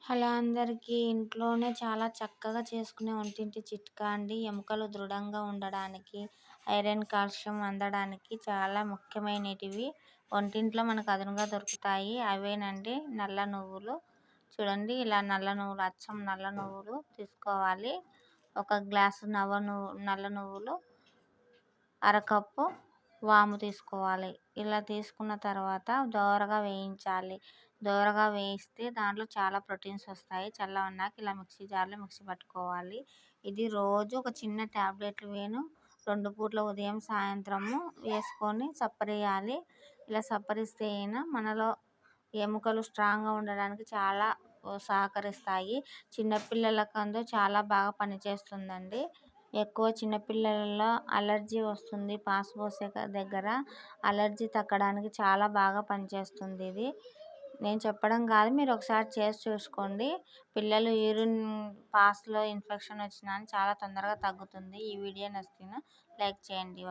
Hello అందరికీ ఇంట్లోనే చాలా చక్కగా చేసుకునే వంటింటి చిట్కా అండి. ఎముకలు దృఢంగా ఉండడానికి, ఐరన్, కాల్షియం అందడానికి చాలా ముఖ్యమైనటివి వంటింట్లో మనకు అదునుగా దొరుకుతాయి. అవేనండి నల్ల నువ్వులు. చూడండి ఇలా అచ్చం నల్ల నువ్వులు తీసుకోవాలి. ఒక గ్లాసు నల్ల నువ్వులు, అరకప్పు వాము తీసుకోవాలి. ఇలా తీసుకున్న తర్వాత దోరగా వేయించాలి. దోరగా వేయిస్తే దాంట్లో చాలా ప్రోటీన్స్ వస్తాయి. చల్లగున్నాక ఇలా మిక్సీ జార్లో మిక్సీ పట్టుకోవాలి. ఇది రోజు ఒక చిన్న టాబ్లెట్లు 2 పూట్ల ఉదయం సాయంత్రము వేసుకొని సప్పరేయాలి. ఇలా సప్పరిస్తే మనలో ఎముకలు స్ట్రాంగ్గా ఉండడానికి చాలా సహకరిస్తాయి. చిన్నపిల్లలకందు చాలా బాగా పనిచేస్తుందండి. ఎక్కువ చిన్నపిల్లలలో అలర్జీ వస్తుంది. పాస్ పోసే దగ్గర అలర్జీ తగ్గడానికి చాలా బాగా పనిచేస్తుంది ఇది. నేను చెప్పడం కాదు, మీరు ఒకసారి చేసి చూసుకోండి. పిల్లలు యూరిన్ పాస్లో ఇన్ఫెక్షన్ వచ్చినా చాలా తొందరగా తగ్గుతుంది. ఈ వీడియో నచ్చితే లైక్ చేయండి.